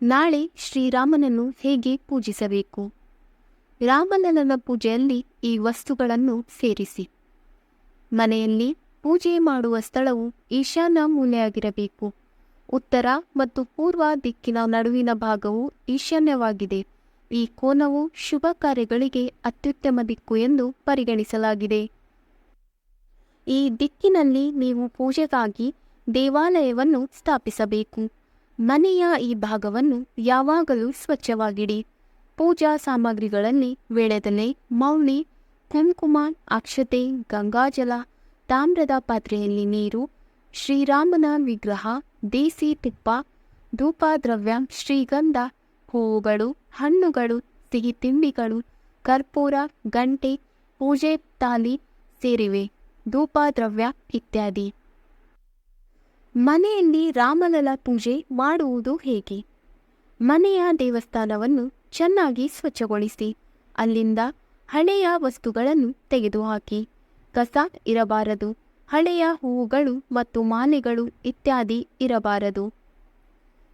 ನಾಳೆ ಶ್ರೀರಾಮನನ್ನು ಹೇಗೆ ಪೂಜಿಸಬೇಕು? ರಾಮಲಲ್ಲನ ಪೂಜೆಯಲ್ಲಿ ಈ ವಸ್ತುಗಳನ್ನು ಸೇರಿಸಿ. ಮನೆಯಲ್ಲಿ ಪೂಜೆ ಮಾಡುವ ಸ್ಥಳವು ಈಶಾನ್ಯ ಮೂಲೆಯಾಗಿರಬೇಕು. ಉತ್ತರ ಮತ್ತು ಪೂರ್ವ ದಿಕ್ಕಿನ ನಡುವಿನ ಭಾಗವು ಈಶಾನ್ಯವಾಗಿದೆ. ಈ ಕೋನವು ಶುಭ ಕಾರ್ಯಗಳಿಗೆ ಅತ್ಯುತ್ತಮ ದಿಕ್ಕು ಎಂದು ಪರಿಗಣಿಸಲಾಗಿದೆ. ಈ ದಿಕ್ಕಿನಲ್ಲಿ ನೀವು ಪೂಜೆಗಾಗಿ ದೇವಾಲಯವನ್ನು ಸ್ಥಾಪಿಸಬೇಕು. ಮನೆಯ ಈ ಭಾಗವನ್ನು ಯಾವಾಗಲೂ ಸ್ವಚ್ಛವಾಗಿಡಿ. ಪೂಜಾ ಸಾಮಗ್ರಿಗಳಲ್ಲಿ ವೀಳ್ಯದೆಲೆ, ಮೌಳಿ, ಕುಂಕುಮ, ಅಕ್ಷತೆ, ಗಂಗಾಜಲ, ತಾಮ್ರದ ಪಾತ್ರೆಯಲ್ಲಿ ನೀರು, ಶ್ರೀರಾಮನ ವಿಗ್ರಹ, ದೇಸಿ ತುಪ್ಪ, ಧೂಪ ದ್ರವ್ಯ, ಶ್ರೀಗಂಧ, ಹೂವುಗಳು, ಹಣ್ಣುಗಳು, ಸಿಹಿ ತಿಂಡಿಗಳು, ಕರ್ಪೂರ, ಗಂಟೆ, ಪೂಜೆ ತಾಲಿ ಸೇರಿವೆ, ಧೂಪ ದ್ರವ್ಯ ಇತ್ಯಾದಿ. ಮನೆಯಲ್ಲಿ ರಾಮಲಲ್ಲ ಪೂಜೆ ಮಾಡುವುದು ಹೇಗೆ? ಮನೆಯ ದೇವಸ್ಥಾನವನ್ನು ಚೆನ್ನಾಗಿ ಸ್ವಚ್ಛಗೊಳಿಸಿ. ಅಲ್ಲಿಂದ ಹಳೆಯ ವಸ್ತುಗಳನ್ನು ತೆಗೆದುಹಾಕಿ. ಕಸ ಇರಬಾರದು. ಹಳೆಯ ಹೂವುಗಳು ಮತ್ತು ಮಾಲೆಗಳು ಇತ್ಯಾದಿ ಇರಬಾರದು.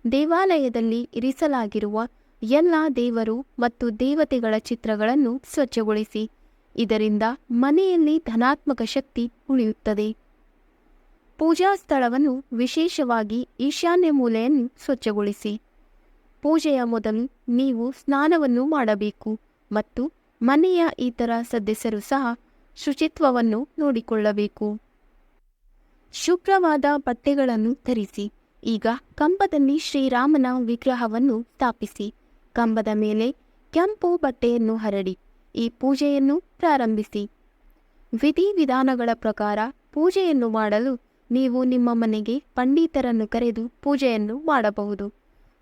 ದೇವಾಲಯದಲ್ಲಿ ಇರಿಸಲಾಗಿರುವ ಎಲ್ಲ ದೇವರು ಮತ್ತು ದೇವತೆಗಳ ಚಿತ್ರಗಳನ್ನು ಸ್ವಚ್ಛಗೊಳಿಸಿ. ಇದರಿಂದ ಮನೆಯಲ್ಲಿ ಧನಾತ್ಮಕ ಶಕ್ತಿ ಉಳಿಯುತ್ತದೆ. ಪೂಜಾ ಸ್ಥಳವನ್ನು ವಿಶೇಷವಾಗಿ ಈಶಾನ್ಯ ಮೂಲೆಯನ್ನು ಸ್ವಚ್ಛಗೊಳಿಸಿ. ಪೂಜೆಯ ಮೊದಲು ನೀವು ಸ್ನಾನವನ್ನು ಮಾಡಬೇಕು ಮತ್ತು ಮನೆಯ ಇತರ ಸದಸ್ಯರು ಸಹ ಶುಚಿತ್ವವನ್ನು ನೋಡಿಕೊಳ್ಳಬೇಕು. ಶುಭ್ರವಾದ ಬಟ್ಟೆಗಳನ್ನು ಧರಿಸಿ. ಈಗ ಕಂಬದಲ್ಲಿ ಶ್ರೀರಾಮನ ವಿಗ್ರಹವನ್ನು ಸ್ಥಾಪಿಸಿ. ಕಂಬದ ಮೇಲೆ ಕೆಂಪು ಬಟ್ಟೆಯನ್ನು ಹರಡಿ ಈ ಪೂಜೆಯನ್ನು ಪ್ರಾರಂಭಿಸಿ. ವಿಧಿವಿಧಾನಗಳ ಪ್ರಕಾರ ಪೂಜೆಯನ್ನು ಮಾಡಲು ನೀವು ನಿಮ್ಮ ಮನೆಗೆ ಪಂಡಿತರನ್ನು ಕರೆದು ಪೂಜೆಯನ್ನು ಮಾಡಬಹುದು.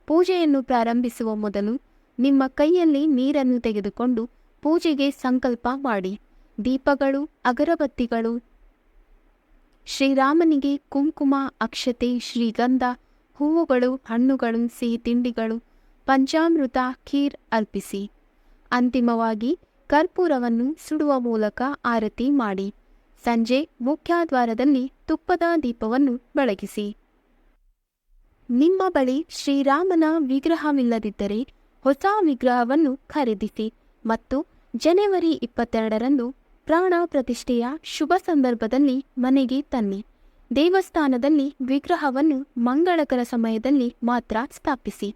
ಪೂಜೆಯನ್ನು ಪ್ರಾರಂಭಿಸುವ ಮೊದಲು ನಿಮ್ಮ ಕೈಯಲ್ಲಿ ನೀರನ್ನು ತೆಗೆದುಕೊಂಡು ಪೂಜೆಗೆ ಸಂಕಲ್ಪ ಮಾಡಿ. ದೀಪಗಳು, ಅಗರಬತ್ತಿಗಳು, ಶ್ರೀರಾಮನಿಗೆ ಕುಂಕುಮ, ಅಕ್ಷತೆ, ಶ್ರೀಗಂಧ, ಹೂವುಗಳು, ಹಣ್ಣುಗಳು, ಸಿಹಿ ತಿಂಡಿಗಳು, ಪಂಚಾಮೃತ, ಖೀರ್ ಅರ್ಪಿಸಿ. ಅಂತಿಮವಾಗಿ ಕರ್ಪೂರವನ್ನು ಸುಡುವ ಮೂಲಕ ಆರತಿ ಮಾಡಿ. ಸಂಜೆ ಮುಖ್ಯದ್ವಾರದಲ್ಲಿ ತುಪ್ಪದ ದೀಪವನ್ನು ಬೆಳಗಿಸಿ. ನಿಮ್ಮ ಬಳಿ ಶ್ರೀರಾಮನ ವಿಗ್ರಹವಿಲ್ಲದಿದ್ದರೆ ಹೊಸ ವಿಗ್ರಹವನ್ನು ಖರೀದಿಸಿ ಮತ್ತು ಜನವರಿ 22ರಂದು ಪ್ರಾಣ ಪ್ರತಿಷ್ಠೆಯ ಶುಭ ಸಂದರ್ಭದಲ್ಲಿ ಮನೆಗೆ ತನ್ನಿ. ದೇವಸ್ಥಾನದಲ್ಲಿ ವಿಗ್ರಹವನ್ನು ಮಂಗಳಕರ ಸಮಯದಲ್ಲಿ ಮಾತ್ರ ಸ್ಥಾಪಿಸಿ.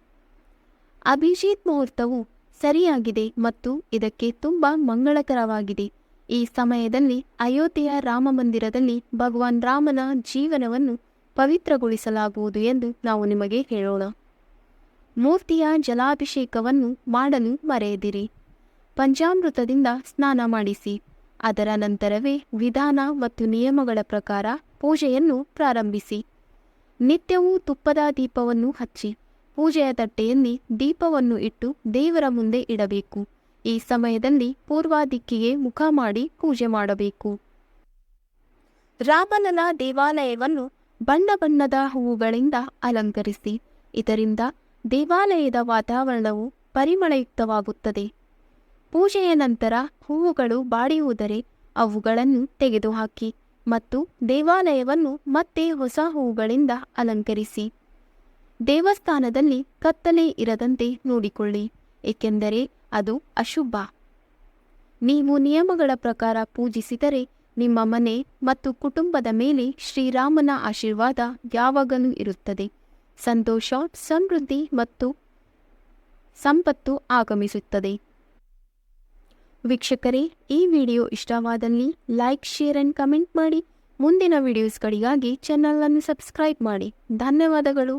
ಅಭಿಜಿತ್ ಮುಹೂರ್ತವು ಸರಿಯಾಗಿದೆ ಮತ್ತು ಇದಕ್ಕೆ ತುಂಬ ಮಂಗಳಕರವಾಗಿದೆ. ಈ ಸಮಯದಲ್ಲಿ ಅಯೋಧ್ಯೆಯ ರಾಮ ಮಂದಿರದಲ್ಲಿ ಭಗವಾನ್ ರಾಮನ ಜೀವನವನ್ನು ಪವಿತ್ರಗೊಳಿಸಲಾಗುವುದು ಎಂದು ನಾವು ನಿಮಗೆ ಹೇಳೋಣ. ಮೂರ್ತಿಯ ಜಲಾಭಿಷೇಕವನ್ನು ಮಾಡಲು ಮರೆಯದಿರಿ. ಪಂಚಾಮೃತದಿಂದ ಸ್ನಾನ ಮಾಡಿಸಿ. ಅದರ ನಂತರವೇ ವಿಧಾನ ಮತ್ತು ನಿಯಮಗಳ ಪ್ರಕಾರ ಪೂಜೆಯನ್ನು ಪ್ರಾರಂಭಿಸಿ. ನಿತ್ಯವೂ ತುಪ್ಪದ ದೀಪವನ್ನು ಹಚ್ಚಿ ಪೂಜೆಯ ತಟ್ಟೆಯಲ್ಲಿ ದೀಪವನ್ನು ಇಟ್ಟು ದೇವರ ಮುಂದೆ ಇಡಬೇಕು. ಈ ಸಮಯದಲ್ಲಿ ಪೂರ್ವ ದಿಕ್ಕಿಗೆ ಮುಖ ಮಾಡಿ ಪೂಜೆ ಮಾಡಬೇಕು. ರಾಮಲಲ್ಲ ದೇವಾಲಯವನ್ನು ಬಣ್ಣ ಬಣ್ಣದ ಹೂವುಗಳಿಂದ ಅಲಂಕರಿಸಿ. ಇದರಿಂದ ದೇವಾಲಯದ ವಾತಾವರಣವು ಪರಿಮಳಯುಕ್ತವಾಗುತ್ತದೆ. ಪೂಜೆಯ ನಂತರ ಹೂವುಗಳು ಬಾಡಿ ಹೋದರೆ ಅವುಗಳನ್ನು ತೆಗೆದುಹಾಕಿ ಮತ್ತು ದೇವಾಲಯವನ್ನು ಮತ್ತೆ ಹೊಸ ಹೂವುಗಳಿಂದ ಅಲಂಕರಿಸಿ. ದೇವಸ್ಥಾನದಲ್ಲಿ ಕತ್ತಲೆ ಇರದಂತೆ ನೋಡಿಕೊಳ್ಳಿ, ಏಕೆಂದರೆ ಅದು ಅಶುಭ. ನೀವು ನಿಯಮಗಳ ಪ್ರಕಾರ ಪೂಜಿಸಿದರೆ ನಿಮ್ಮ ಮನೆ ಮತ್ತು ಕುಟುಂಬದ ಮೇಲೆ ಶ್ರೀರಾಮನ ಆಶೀರ್ವಾದ ಯಾವಾಗಲೂ ಇರುತ್ತದೆ. ಸಂತೋಷ, ಸಮೃದ್ಧಿ ಮತ್ತು ಸಂಪತ್ತು ಆಗಮಿಸುತ್ತದೆ. ವೀಕ್ಷಕರೇ, ಈ ವಿಡಿಯೋ ಇಷ್ಟವಾದಲ್ಲಿ ಲೈಕ್, ಶೇರ್ ಆ್ಯಂಡ್ ಕಮೆಂಟ್ ಮಾಡಿ. ಮುಂದಿನ ವಿಡಿಯೋಸ್ಗಳಿಗಾಗಿ ಚಾನಲನ್ನು ಸಬ್ಸ್ಕ್ರೈಬ್ ಮಾಡಿ. ಧನ್ಯವಾದಗಳು.